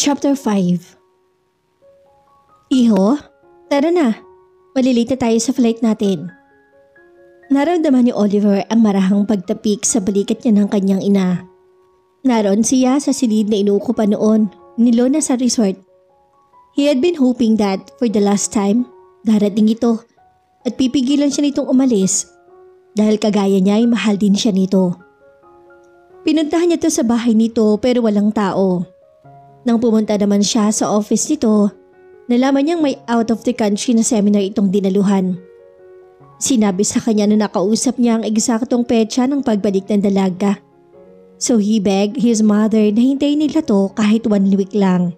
Chapter 5. Iho, tara na. Malilate na tayo sa flight natin. Naramdaman ni Oliver ang marahang pagtapik sa balikat niya ng kanyang ina. Naroon siya sa silid na inuukupan noon ni Lona sa resort. He had been hoping that for the last time, darating ito at pipigilan siya nitong umalis dahil kagaya niya ay mahal din siya nito. Pinuntahan niya to sa bahay nito pero walang tao. Nang pumunta naman siya sa office nito, nalaman niyang may out of the country na seminar itong dinaluhan. Sinabi sa kanya na nakausap niya ang eksaktong petsa ng pagbalik ng dalaga. So he begged his mother na hintayin nila to kahit 1 week lang.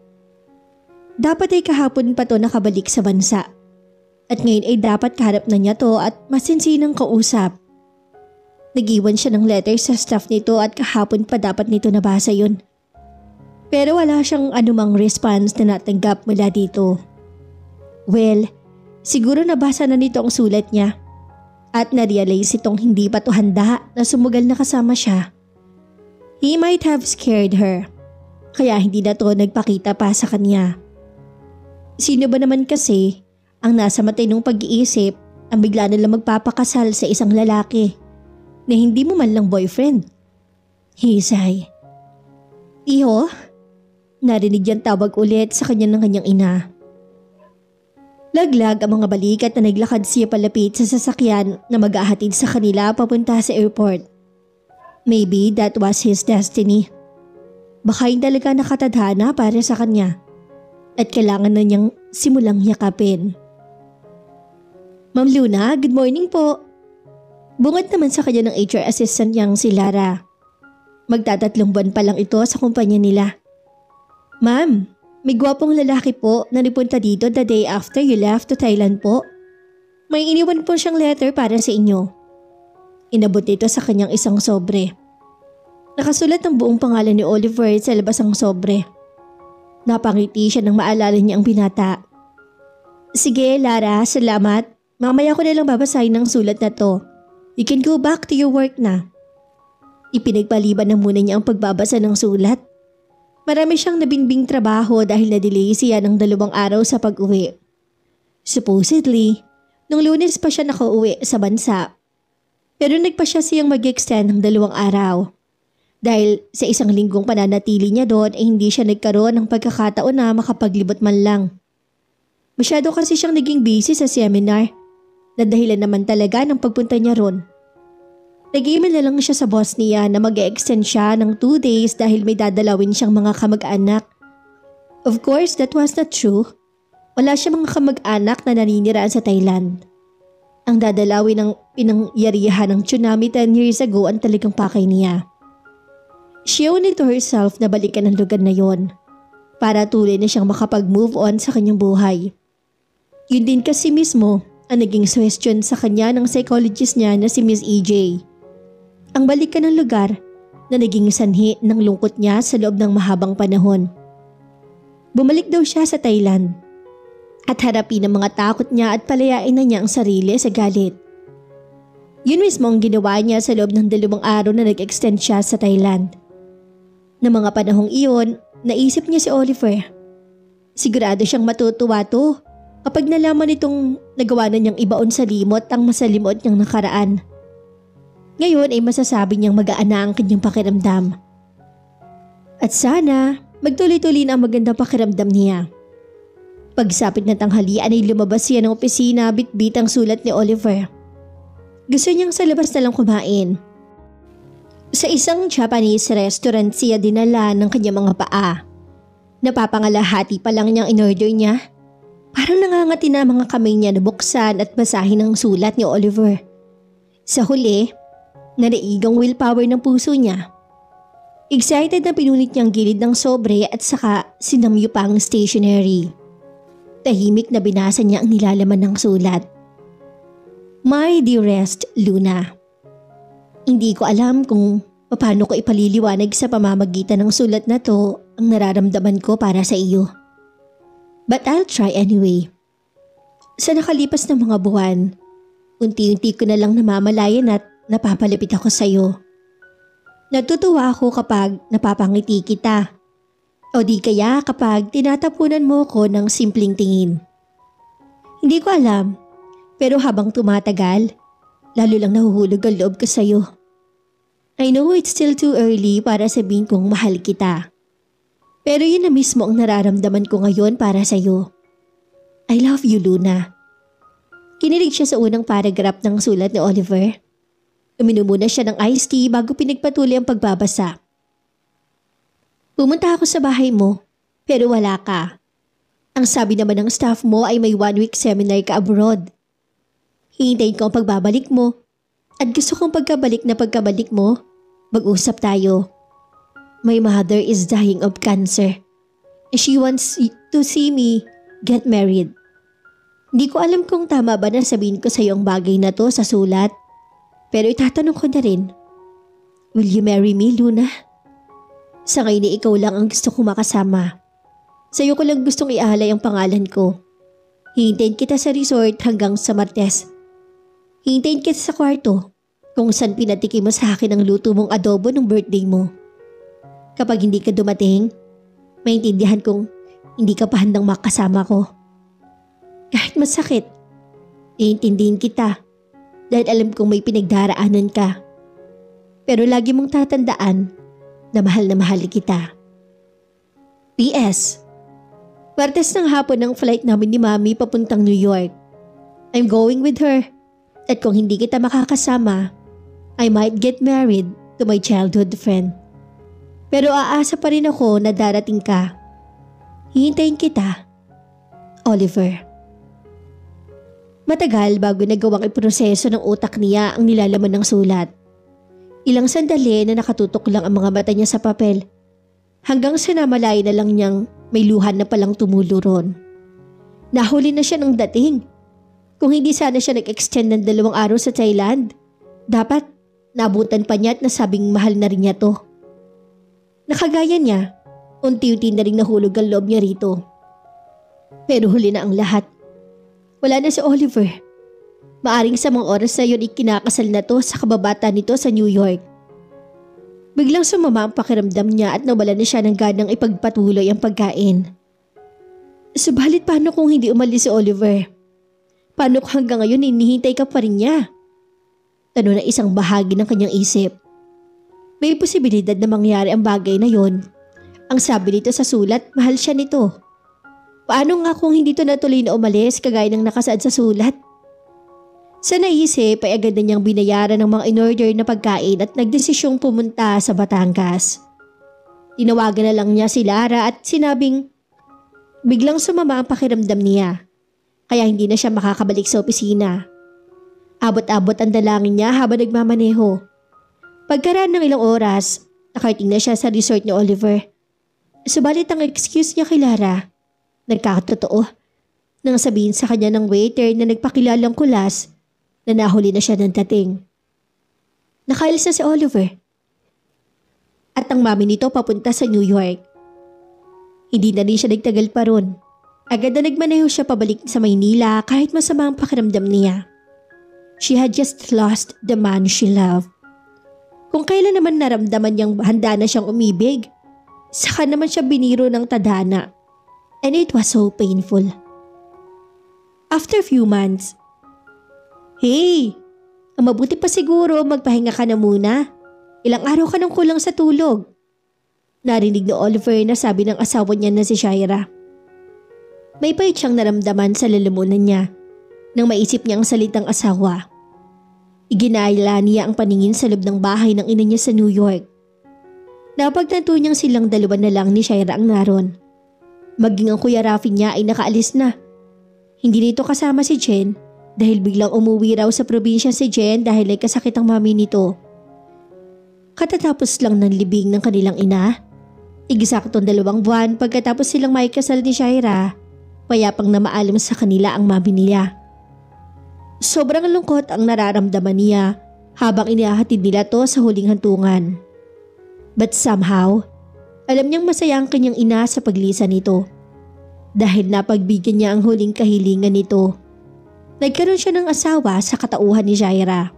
Dapat ay kahapon pa to nakabalik sa bansa. At ngayon ay dapat kaharap na niya to at masinsinang kausap. Nag-iwan siya ng letter sa staff nito at kahapon pa dapat nito nabasa yun. Pero wala siyang anumang response na natanggap mula dito. Well, siguro nabasa na nito ang sulat niya. At na-realize itong hindi pa to handa na sumugal na kasama siya. He might have scared her. Kaya hindi na to nagpakita pa sa kanya. Sino ba naman kasi ang nasa matinong pag-iisip ang bigla nilang magpapakasal sa isang lalaki na hindi mo man lang boyfriend? Hisay. Iho? Narinig niyang tawag ulit sa kanya ng kanyang ina. Laglag ang mga balikat na naglakad siya palapit sa sasakyan na mag-ahatid sa kanila papunta sa airport. Maybe that was his destiny. Baka yung talaga nakatadhana para sa kanya at kailangan na niyang simulang yakapin. Ma'am Luna, good morning po. Bungad naman sa kanya ng HR assistant niyang si Lara. Magtatatlong buwan pa lang ito sa kumpanya nila. Ma'am, may gwapong lalaki po na napunta dito the day after you left to Thailand po. May iniwan po siyang letter para sa inyo. Inabot ito sa kanyang isang sobre. Nakasulat ang buong pangalan ni Oliver sa labas ng sobre. Napangiti siya nang maalala niya ang binata. Sige Lara, salamat. Mamaya ko na lang babasahin ang sulat na to. You can go back to your work na. Ipinagpaliban na muna niya ang pagbabasa ng sulat. Marami siyang nabinbing trabaho dahil na-delay siya ng 2 araw sa pag-uwi. Supposedly, nung Lunes pa siya nakauwi sa bansa. Pero nagpa siya siyang mag-extend ng 2 araw. Dahil sa 1 linggong pananatili niya doon ay hindi siya nagkaroon ng pagkakataon na makapaglibot man lang. Masyado kasi siyang naging busy sa seminar na dahilan naman talaga ng pagpunta niya ron. Nag-email na lang siya sa boss niya na mag-extend siya ng 2 days dahil may dadalawin siyang mga kamag-anak. Of course, that was not true. Wala siyang mga kamag-anak na naniniraan sa Thailand. Ang dadalawin ng pinangyarihan ng tsunami 10 years ago ang talagang pakay niya. She owed it to herself na balikan ang lugar na yon para tuloy na siyang makapag-move on sa kanyang buhay. Yun din kasi mismo ang naging suggestion sa kanya ng psychologist niya na si Miss EJ. Ang balikan ng lugar na naging sanhi ng lungkot niya sa loob ng mahabang panahon. Bumalik daw siya sa Thailand at harapin ang mga takot niya at palayain na niya ang sarili sa galit. Yun mismo ang ginawa niya sa loob ng 2 araw na nag-extend siya sa Thailand. Na mga panahong iyon, naisip niya si Oliver. Sigurado siyang matutuwa to kapag nalaman nitong nagawa na niyang ibaon sa limot ang masalimot niyang nakaraan. Ngayon ay masasabi niyang magaan na ang kanyang pakiramdam. At sana magtuloy-tuloy na ang magandang pakiramdam niya. Pagsapit na tanghalian ay lumabas siya ng opisina bit-bit ang sulat ni Oliver. Gusto niyang sa labas na lang kumain. Sa isang Japanese restaurant siya dinala ng kanyang mga paa. Napapangalahati pa lang niyang in-order niya. Parang nangangati na mga kamay niya na buksan at basahin ang sulat ni Oliver. Sa huli, nariigang willpower ng puso niya. Excited na pinunit niyang gilid ng sobre at saka sinamyo pa ang stationery. Tahimik na binasa niya ang nilalaman ng sulat. My dearest Luna, hindi ko alam kung paano ko ipaliliwanag sa pamamagitan ng sulat na to ang nararamdaman ko para sa iyo. But I'll try anyway. Sa nakalipas na mga buwan, unti-unti ko na lang namamalayan at napapalapit ako sa iyo. Natutuwa ako kapag napapangiti kita. O di kaya kapag tinatapunan mo ko ng simpleng tingin. Hindi ko alam, pero habang tumatagal, lalo lang nahuhulog ang loob ko sa'yo. I know it's still too early para sabihin kong mahal kita. Pero yun na mismo ang nararamdaman ko ngayon para sa'yo. I love you, Luna. Kinilig siya sa unang paragraph ng sulat ni Oliver. Uminom muna siya ng iced tea bago pinagpatuloy ang pagbabasa. Pumunta ako sa bahay mo, pero wala ka. Ang sabi naman ng staff mo ay may 1-week seminar ka abroad. Hihintayin ko ang pagbabalik mo at gusto kong pagkabalik mo, mag-usap tayo. My mother is dying of cancer. She wants to see me get married. Hindi ko alam kung tama ba na sabihin ko sa iyo ang bagay na to sa sulat. Pero itatanong ko na rin. Will you marry me, Luna? Sa ngayon ikaw lang ang gusto kong makasama. Sa iyo ko lang gustong ialay ang pangalan ko. Hihintayin kita sa resort hanggang sa Martes. Hihintayin kita sa kwarto kung saan pinatikim mo sa akin ang luto mong adobo ng birthday mo. Kapag hindi ka dumating, maintindihan kong hindi ka pa handang makasama ko. Kahit masakit, iintindihin kita dahil alam kong may pinagdaraanan ka. Pero lagi mong tatandaan na mahal kita. P.S. Martes ng hapon ng flight namin ni Mami papuntang New York. I'm going with her. At kung hindi kita makakasama, I might get married to my childhood friend. Pero aasa pa rin ako na darating ka. Hihintayin kita, Oliver. Matagal bago nagawang iproseso ng utak niya ang nilalaman ng sulat. Ilang sandali na nakatutok lang ang mga mata niya sa papel. Hanggang sa namalay na lang niyang may luhan na palang tumulo ron. Nahuli na siya ng dating. Kung hindi sana siya nag-extend ng 2 araw sa Thailand, dapat nabutan pa niya at nasabing mahal na rin niya to. Nakagaya niya, unti-unti na rin nahulog ang loob niya rito. Pero huli na ang lahat. Wala na si Oliver. Maaring sa mga oras na yun ikinakasal na to sa kababata nito sa New York. Biglang sumama ang pakiramdam niya at nawala na siya ng ganang ipagpatuloy ang pagkain. Subalit paano kung hindi umalis si Oliver? Paano kung hanggang ngayon hinihintay ka pa rin niya? Tanong na isang bahagi ng kanyang isip. May posibilidad na mangyari ang bagay na yon. Ang sabi nito sa sulat, mahal siya nito. Paano nga kung hindi to natuloy na umalis kagaya ng nakasaad sa sulat? Sa naisip ay agad na niyang binayaran ng mga in-order na pagkain at nagdesisyong pumunta sa Batangas. Tinawagan na lang niya si Lara at sinabing biglang sumama ang pakiramdam niya, kaya hindi na siya makakabalik sa opisina. Abot-abot ang dalangin niya habang nagmamaneho. Pagkaraan ng ilang oras, nakarating na siya sa resort ni Oliver. Subalit ang excuse niya kay Lara, nagkakatotoo nang sabihin sa kanya ng waiter na nagpakilalang kulas na nahuli na siya ng dating. Nakaalis na si Oliver. At ang mami nito papunta sa New York. Hindi na rin siya nagtagal pa ron. Agad na nagmaneho siya pabalik sa Maynila kahit masama ang pakiramdam niya. She had just lost the man she loved. Kung kailan naman naramdaman niyang handa na siyang umibig, saka naman siya biniro ng tadhana. And it was so painful. After a few months, hey, ang mabuti pa siguro magpahinga ka na muna. Ilang araw ka nang kulang sa tulog. Narinig ni Oliver na sabi ng asawa niya na si Shaira. May pait siyang naramdaman sa lalamunan niya nang maisip niya ang salitang asawa. Iginala niya ang paningin sa loob ng bahay ng ina niya sa New York. Napagtanto niyang silang dalawa na lang ni Shaira ang naroon. Maging ang Kuya Rafi niya ay nakaalis na. Hindi nito kasama si Jen dahil biglang umuwi raw sa probinsya si Jen dahil ay kasakit ang mami nito. Katatapos lang ng libing ng kanilang ina, igsaktong 2 buwan pagkatapos silang may kasal ni Shaira, payapang na maalam sa kanila ang mami niya. Sobrang lungkot ang nararamdaman niya habang inihahatid nila to sa huling hantungan. But somehow, alam niyang masaya ang kanyang ina sa paglisan nito. Dahil napagbigyan niya ang huling kahilingan nito. Nagkaroon siya ng asawa sa katauhan ni Shaira.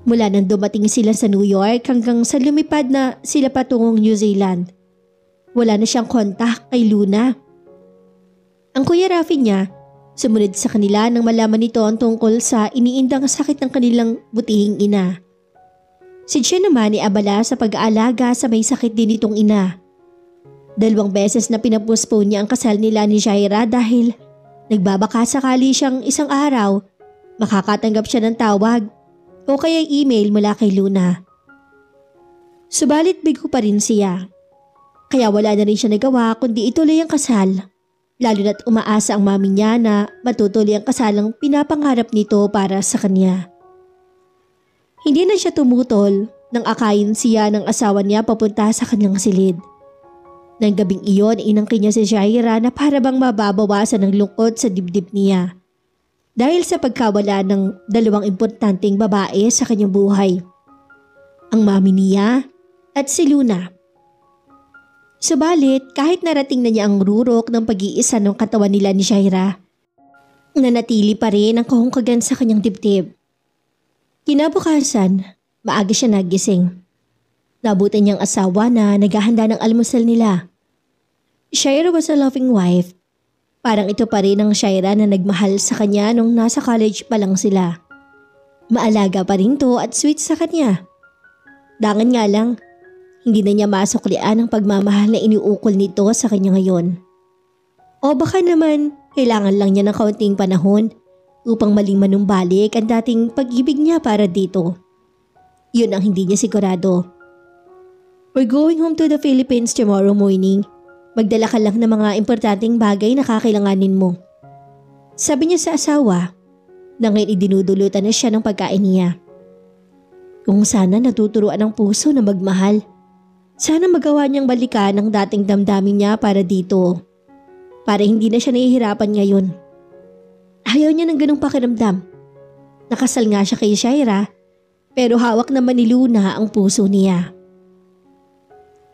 Mula nang dumating sila sa New York hanggang sa lumipad na sila patungong New Zealand. Wala na siyang kontak kay Luna. Ang Kuya Rafi niya, sumunod sa kanila nang malaman nito ang tungkol sa iniindang sakit ng kanilang butihing ina. Si Jen naman ay abala sa pag-aalaga sa may sakit din nitong ina. 2 beses na pinapospone niya ang kasal nila ni Jaira dahil nagbabaka sakali siyang isang araw makakatanggap siya ng tawag o kaya email mula kay Luna. Subalit bigo pa rin siya. Kaya wala na rin siya nagawa kundi ituloy ang kasal. Lalo na't umaasa ang mami niya na matutuloy ang kasalang pinapangarap nito para sa kanya. Hindi na siya tumutol nang akayin siya ng asawa niya papunta sa kanyang silid. Nang gabing iyon, inangkin niya si Jaira na para bang mababawasan ng lungkot sa dibdib niya. Dahil sa pagkawala ng 2 importanteng babae sa kanyang buhay. Ang mami niya at si Luna. Subalit kahit narating na niya ang rurok ng pag-iisa ng katawan nila ni Jaira, nanatili pa rin ang kahungkagan sa kanyang dibdib. Kinabukasan, maaga siya nagising. Nabutan niyang asawa na naghahanda ng almusal nila. Shaira was a loving wife. Parang ito pa rin ang Shaira na nagmahal sa kanya nung nasa college pa lang sila. Maalaga pa rin to at sweet sa kanya. Dangan nga lang, hindi na niya masuklian ang pagmamahal na iniukol nito sa kanya ngayon. O baka naman, kailangan lang niya ng kaunting panahon upang maling manumbalik ang dating pag-ibig niya para dito. Yun ang hindi niya sigurado. We're going home to the Philippines tomorrow morning. Magdala ka lang ng mga importanteng bagay na kakailanganin mo. Sabi niya sa asawa, na ngayon idinudulutan na siya ng pagkain niya. Kung sana natuturuan ang puso na magmahal. Sana magawa niyang balikan ang dating damdamin niya para dito. Para hindi na siya nahihirapan ngayon. Ayaw niya ng ganong pakiramdam. Nakasal nga siya kay Shaira, pero hawak naman ni Luna ang puso niya.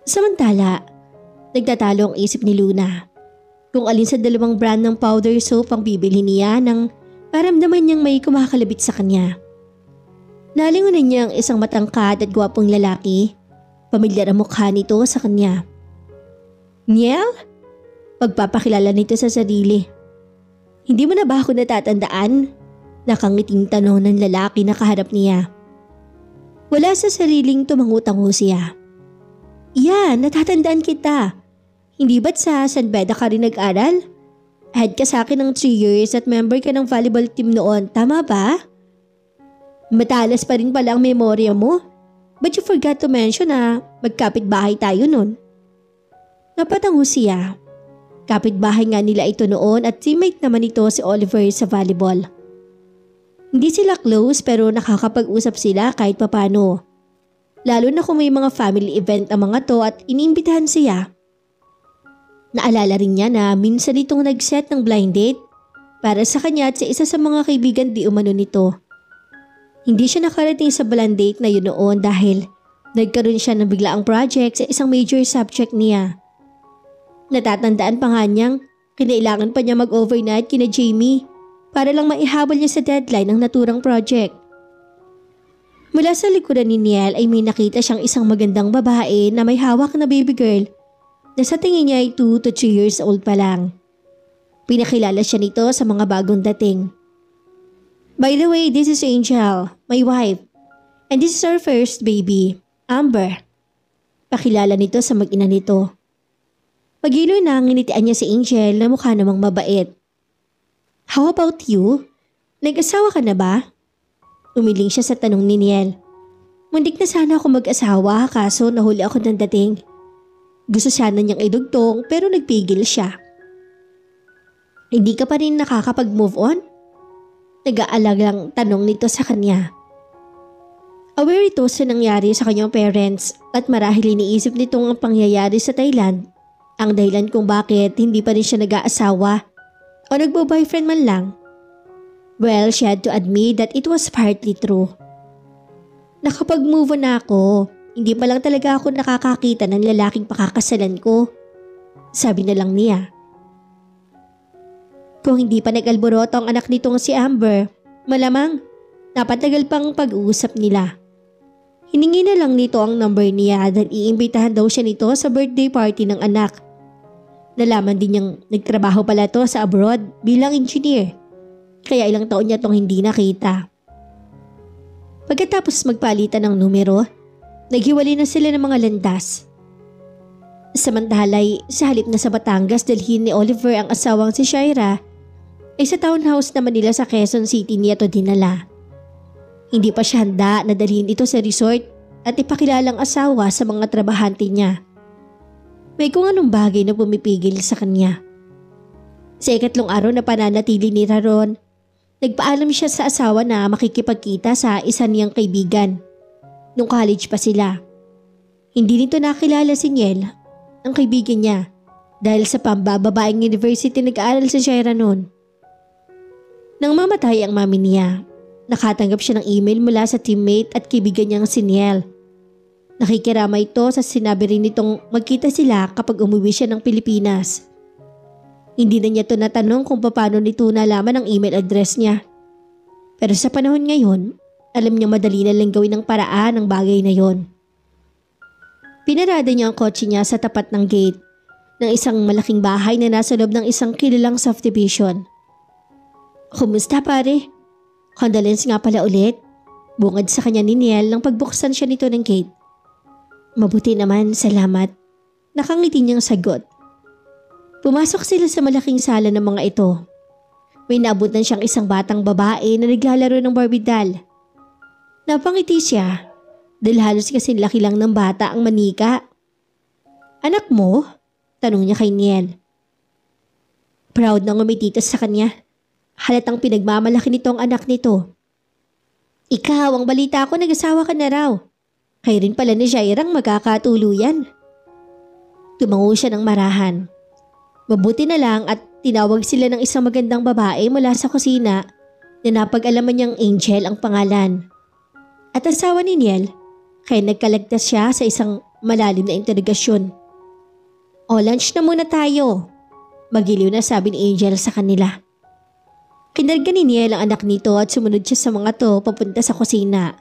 Samantala, nagtatalo ang isip ni Luna. Kung alin sa 2 brand ng powder soap ang bibili niya nang paramdaman niyang may kumakalabit sa kanya. Nalingunan niya ang isang matangkad at gwapong lalaki. Pamilyar ang mukha nito sa kanya. Niel? Pagpapakilala nito sa sarili. Hindi mo na ba ako natatandaan? Nakangiting tanong ng lalaki na kaharap niya. Wala sa sariling tumangutango siya. Yan, natatandaan kita. Hindi ba't sa San Beda ka rin nag-aral? Ahead ka sa akin ng 3 years at member ka ng volleyball team noon, tama ba? Matalas pa rin pala ang memorya mo. But you forgot to mention na magkapit-bahay tayo nun. Napatango siya. Kapit-bahay nga nila ito noon at teammate naman ito si Oliver sa volleyball. Hindi sila close pero nakakapag-usap sila kahit papano. Lalo na kung may mga family event ang mga to at inimbitahan siya. Naalala rin niya na minsan itong nag-set ng blind date para sa kanya at sa isa sa mga kaibigan di umano nito. Hindi siya nakarating sa blind date na yun noon dahil nagkaroon siya ng biglaang project sa isang major subject niya. Natatandaan pa nga niyang kinailangan pa niya mag-overnight kina Jamie para lang maihabol niya sa deadline ng naturang project. Mula sa likuran ni Niel ay may nakita siyang isang magandang babae na may hawak na baby girl na sa tingin niya ay 2 to 3 years old pa lang. Pinakilala siya nito sa mga bagong dating. By the way, this is Angel, my wife. And this is our first baby, Amber. Pakilala nito sa mag-ina nito. Pagilo na nginitian niya si Angel na mukha namang mabait. How about you? Nag-asawa ka na ba? Umiling siya sa tanong ni Niel. Mundik na sana ako mag-asawa kaso nahuli ako ng dating. Gusto sana niyang idugtong pero nagpigil siya. Hindi ka pa rin nakakapag-move on? Nag-aalagang tanong nito sa kanya. Aware ito sa nangyari sa kanyang parents at marahil iniisip nitong ang pangyayari sa Thailand ang dahilan kung bakit hindi pa rin siya nag-aasawa o nagbo-boyfriend man lang. Well, she had to admit that it was partly true. Nakapag-move on na ako, hindi pa lang talaga ako nakakakita ng lalaking pakakasalan ko. Sabi na lang niya. Kung hindi pa nag-alboroto ang anak nitong si Amber, malamang napatagal pang pag-uusap nila. Hiningi na lang nito ang number niya dahil iimbitahan daw siya nito sa birthday party ng anak. Nalaman din niyang nagtrabaho pala to sa abroad bilang engineer. Kaya ilang taon niya tong hindi nakita. Pagkatapos magpalitan ng numero, naghiwalay na sila ng mga landas. Samantalay, sa halip na sa Batangas dalhin ni Oliver ang asawang si Shaira, ay sa townhouse naman nila sa Quezon City niya to dinala. Hindi pa siya handa na dalhin ito sa resort at ipakilalang asawa sa mga trabahante niya. May kung anong bagay na pumipigil sa kanya. Sa ikatlong araw na pananatili ni Raron, nagpaalam siya sa asawa na makikipagkita sa isa niyang kaibigan. Nung college pa sila. Hindi nito nakilala si Niel, ang kaibigan niya, dahil sa pambababaeng university nag-aaral si Shaira noon. Nang mamatay ang mami niya, nakatanggap siya ng email mula sa teammate at kaibigan niyang si Niel. Nakikirama ito sa sinabi rin nitong magkita sila kapag umuwi siya ng Pilipinas. Hindi na niya ito natanong kung paano nito nalaman ang email address niya. Pero sa panahon ngayon, alam niya madali na lang gawin ng paraan ang bagay na yon. Pinarada niya ang kotse niya sa tapat ng gate ng isang malaking bahay na nasa loob ng isang kilalang subdivision. Kumusta pare? Condolence nga pala ulit. Bungad sa kanya ni Niel nang pagbuksan siya nito ng gate. Mabuti naman, salamat. Nakangiti niyang sagot. Pumasok sila sa malaking sala ng mga ito. May naabutan siyang isang batang babae na naglalaro ng Barbie doll. Napangiti siya dahil halos kasing laki lang ng bata ang manika. Anak mo? Tanong niya kay Niel. Proud na ngumititos sa kanya. Halatang pinagmamalaki nito ang anak nito. Ikaw, ang balita ko nag-asawa ka na raw. Kayo rin pala ni Shairang magkakatuluyan. Tumango siya ng marahan. Mabuti na lang at tinawag sila ng isang magandang babae mula sa kusina na napag-alaman niyang Angel ang pangalan. At asawa ni Niel, kaya nagkalagtas siya sa isang malalim na interogasyon. O lunch na muna tayo. Magiliw na sabi ni Angel sa kanila. Kinarga ni Niel ang anak nito at sumunod siya sa mga to papunta sa kusina.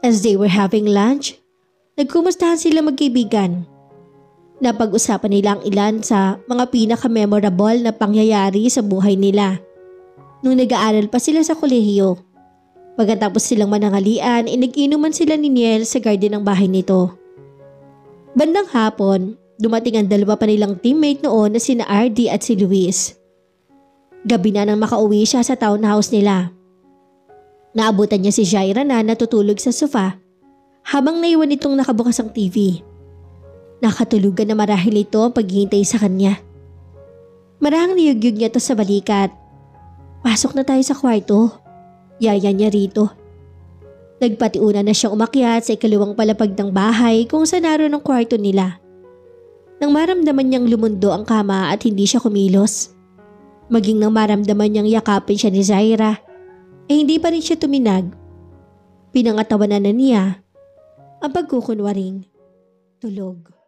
As they were having lunch, nagkumustahan sila magkaibigan. Napag-usapan nila ang ilan sa mga pinaka-memorable na pangyayari sa buhay nila. Nung nag-aaral pa sila sa kolehiyo, pagkatapos silang manangalian, nag-inuman sila ni Niel sa garden ng bahay nito. Bandang hapon, dumating ang dalawa pa nilang teammate noon na sina RD at si Luis. Gabi na nang makauwi siya sa townhouse nila. Naabutan niya si Shaira na natutulog sa sofa habang naiwan itong nakabukas ang TV. Nakatulugan na marahil ito ang paghihintay sa kanya. Marahang niyugyug niya to sa balikat. Pasok na tayo sa kwarto. Yaya niya rito. Nagpatiuna na siyang umakyat sa ikalawang palapag ng bahay kung saan naroon ang kwarto nila. Nang maramdaman niyang lumundo ang kama at hindi siya kumilos. Maging nang maramdaman niyang yakapin siya ni Zaira, hindi pa rin siya tuminag. Pinangatawanan na niya ang pagkukunwaring tulog.